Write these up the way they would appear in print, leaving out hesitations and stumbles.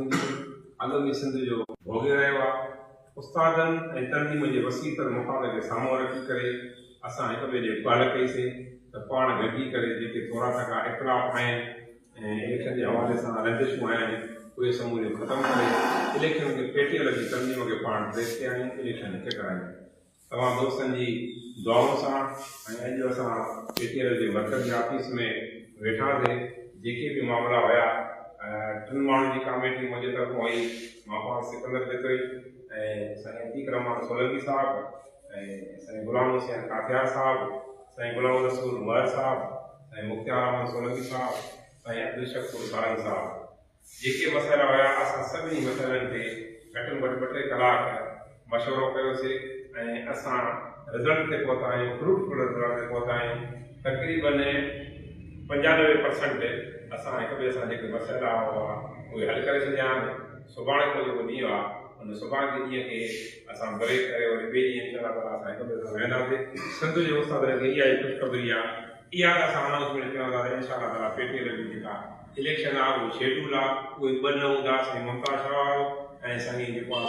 थींदी आलमी सिंध जो भोगे रहियो आहे। उस्तादनि ऐं तनज़ीम जे वसीतर मुक़ाबले खे साम्हूं रखी करे असां हिक ॿिए जे पहल कईसीं त पाण गॾिजी करे जेके थोरा टका इख़्तिलाफ़ आहिनि ऐं इलेक्शन जे हवाले सां रंजिशूं आहिनि उहे समूरियूं ख़तमु करे इलेक्शन खे पेटीअ लॻी तनज़ीम खे पाण प्रेस कया आहियूं, इलेक्शन हिकु करायूं। तव्हां दोस्तनि जी दुआउनि सां ऐं अॼु असां पेटीअल जे मर्कज़ जे ऑफिस में वेठासीं। जेके बि मामला हुया 3 माण्हुनि जी कमेटी मुंहिंजे तरफ़ां हुई, मां सिकंदर बितोई ऐं साईं अतीक रहमान सोलंकी साहब ऐं साईं गुलाम हुसैन काठियार साहब, साईं गुलाम रसूल मुहर साहब, साईं मुख्तार रहमान सोलंकी साहब, साईं अब्दुल शकूर सारंग साहब। जेके मसइला हुया असां सभिनी मसइलनि ते घटि में घटि 2-3 कलाक मशवरो कयोसीं ऐं असां रिज़ल्ट ते पहुता आहियूं, फ्रूटफुल रिज़ल्ट ते पहुता आहियूं। तक़रीबन 95% असां हिक ॿिए सां जेके मसइला हुआ उहे हल करे छॾिया आहिनि। सुभाणे को जेको ॾींहुं आहे उन सुभाणे जे ॾींहं खे असां ब्रेक करे वरी ॿिए ॾींहुं इंशाअल्लाह ताला असां हिक ॿिए सां वेंदासीं। सिंध जे उस्ताद खे इहा ई ख़ुशख़बरी आहे, इहा असां अनाउंसमेंट कंदासीं इंशाअल्लाह ताला। पेटीअ जी जेका इलेक्शन आहे उहो शेड्यूल आहे, उहे 2 न हूंदा, साईं मुमताज़ शाह वारो ऐं साईं जेको आहे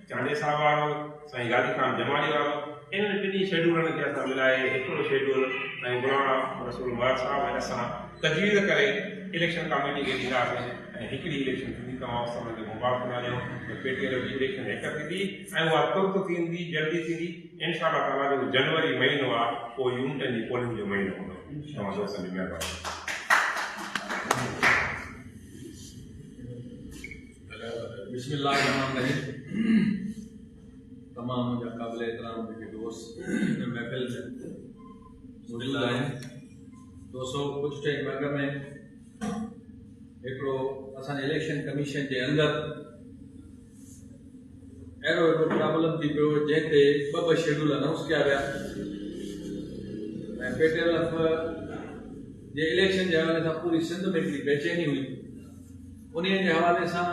चांडे साहब वारो, साईं गाज़ी खान जमाली वारो। इन्हनि 2 शेड्यूलनि खे असां मिलाए हिकिड़ो शेड्यूल साईं गुलाम रसूल मुहर साहब ऐं असां तजवीज़ करे इलेक्शन कमेटी खे ॾींदासीं ऐं हिकिड़ी इलेक्शन थींदी। तव्हां उस में मुबारक ॾियो त पेटीअल जी इलेक्शन हिकु थींदी ऐं उहा तुर्त थींदी, जल्दी थींदी इंशाअल्लाह ताला। जो जनवरी महीनो आहे उहो यूनिटनि जी पोलिंग जो महीनो हूंदो। तव्हां दोस्तनि जी महिरबानी। बिस्मिल्लाहिर्रहमानिर्रहीम। तमाम मुंहिंजा क़ाबिल एहतराम जेके दोस्त महफ़िल में मौजूद आहिनि। दोस्तों कुझु टाइम अॻ में हिकिड़ो असांजे इलेक्शन कमीशन जे अंदरि अहिड़ो हिकिड़ो प्रॉब्लम थी पियो जंहिं ते 2 शेड्यूल अनाउंस कया विया ऐं पेटीअल जे इलेक्शन जे हवाले सां पूरी सिंध में हिकिड़ी बेचैनी हुई। उन जे हवाले सां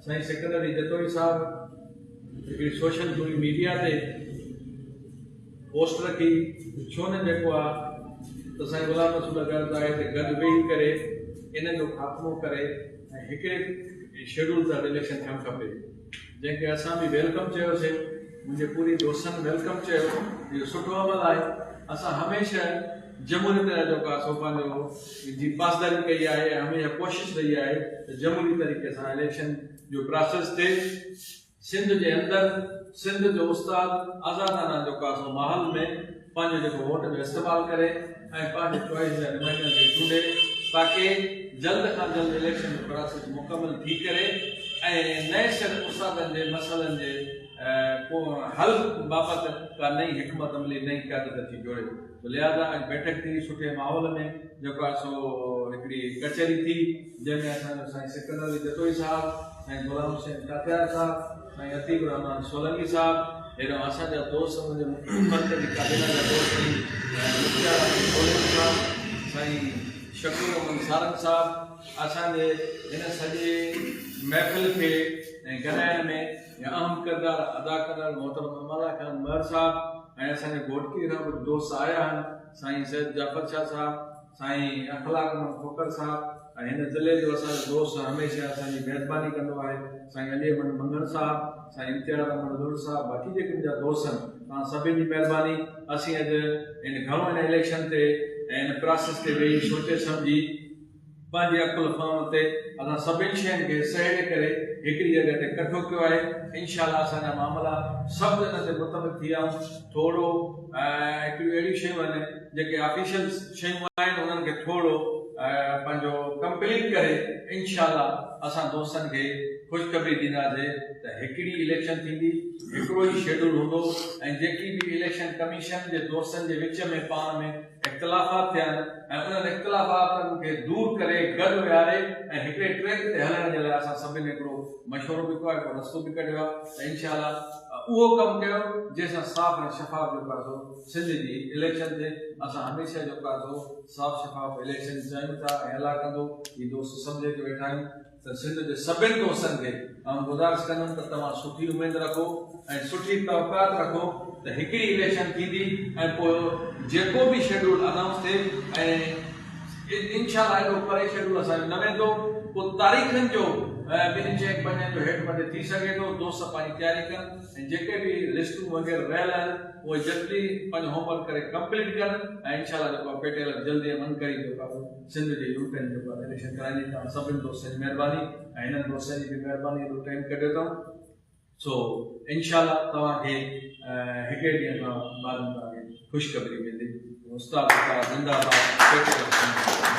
साईं सिकंदर जतोई साहब हिकिड़ी सोशल मीडिया ते पोस्ट रखी, छो न जेको आहे त साईं गुलाम रसूल आहे ते गॾु वेही करे इन जो ख़ात्मो करे ऐं हिकिड़े शेड्यूल ते इलेक्शन थियणु खपे, जंहिंखे असां बि वेलकम चयोसीं। मुंहिंजे पूरी दोस्तनि वेलकम चयो, इहो सुठो अमल आहे। असां हमेशह जमहूरियत जेको आहे सो पंहिंजो जी पासदारी कई आहे, हमेशह कोशिशि रही आहे त जमहूरी तरीक़े सां इलेक्शन जो प्रोसेस थिए। सिंध जे अंदरि सिंध जो उस्ताद आज़ादाना जेको आहे सो माहौल में पंहिंजो जेको वोट जो इस्तेमालु करे ऐं पंहिंजे चॉइस जा नुमाइंदनि खे चूंडे ताकि जल्द खां जल्द इलेक्शन जो प्रोसेस मुकमल थी करे ऐं नए सिर उस्तादनि जे मसइलनि जे हल बाबति का नई हिकमत अमली, नई क़यादत थी जोड़े। तो लिहाज़ा अॼु बैठक थी सुठे माहौल में जेको आहे सो हिकिड़ी कचहरी थी, जंहिंमें असांजो साईं सिकंदर जतोई साहब, साईं गुलाम हुसैन काठियार साहब, साईं अतीक रहमान सोलंकी साहब, हेॾो असांजा दोस्त मुंहिंजे मर्कज़ी काबीना जा दोस्त मुख्तार रहमान सोलंकी साहब, साईं शकूर रहमान सारंग साहब असांजे हिन सॼे महफ़िल खे ॻाल्हाइण में अहम किरदारु अदा कंदड़ मोहतरम अमला खान मुहर साहब ऐं असांजे घोटकी खां कुझु दोस्त आया आहिनि, साईं सैयद जाफ़र शाह साहब, साईं अखलाक रहमान खोकर साहब ऐं हिन ज़िले जो असांजो दोस्त हमेशह असांजी मेज़बानी कंदो आहे साईं अली अहमद मंगण साहब, साईं इम्तियाज़ अहमद ज़ुर साहब, बाक़ी जेके मुंहिंजा दोस्त आहिनि तव्हां सभिनी जी महिरबानी। असीं अॼु इन घणो इन इलेक्शन ते ऐं इन प्रोसेस ते वेही सोचे सम्झी पंहिंजे अकुल फ़हम ते असां सभिनी शयुनि खे सहेड़े करे हिकिड़ी जॻह ते इकठो कयो आहे। इंशाअल्लाह असांजा मामला सभु इन ते मुतमिद थी विया। थोरो हिकिड़ियूं अहिड़ियूं शयूं आहिनि जेके ऑफिशियल शयूं आहिनि उन्हनि खे थोरो पंहिंजो कंप्लीट करे इंशाअल्लाह असां दोस्तनि खे ख़ुशख़बरी ॾींदासीं त हिकिड़ी इलेक्शन थींदी, हिकिड़ो ई शेड्यूल हूंदो ऐं जेकी बि इलेक्शन कमीशन जे दोस्तनि जे विच में पाण में इख़्तिलाफ़ात थिया आहिनि ऐं उन्हनि इख़्तिलाफ़ातनि खे दूर करे गॾु विहारे ऐं हिकिड़े ट्रैक ते हलण जे लाइ असां सभिनी हिकिड़ो मशवरो बि कयो आहे, हिकिड़ो रस्तो बि कढियो आहे त इंशाअल्लाह उहो कमु कयो जंहिंसां साफ़ ऐं शफ़ाफ़ जेको आहे सो सिंध जी इलेक्शन ते असां हमेशह जेको आहे सो साफ़ शफ़ाफ़ इलेक्शन चाहियूं था ऐं हला कंदो ही दोस्त सम्झे के वेठा आहियूं त सिंध जे सभिनी दोस्तनि खे मां गुज़ारिश कंदुमि त तव्हां सुठी उमेद रखो ऐं सुठी तवक़ात रखो त हिकिड़ी इलेक्शन थींदी ऐं पोइ जेको बि शेड्यूल अनाउंस थिए ऐं इंशाअल्लाह एॾो परे शेड्यूल असांजो न वेंदो पोइ तारीख़नि जो ॿिनि चइनि पंजनि जो हेठि मथे थी सघे थो दोस्त पंहिंजी तयारी कनि ऐं जेके बि लिस्टूं वग़ैरह रहियल आहिनि उहे जल्दी पंहिंजो होमवर्क करे कंप्लीट कनि ऐं इनशाला जेको आहे पेटेल जल्दी अमन करी जेको आहे सिंध जे यूथ जेको आहे इलेक्शन कराइणी तव्हां सभिनि दोस्तनि जी महिरबानी ऐं हिननि दोस्तनि जी बि महिरबानी एॾो टाइम कढियो अथऊं सो इनशाला तव्हांखे हिकिड़े ॾींहं खां बाद में तव्हांखे ख़ुशख़बरी मिलंदी उस्ताद जिंदाबाद पेटेल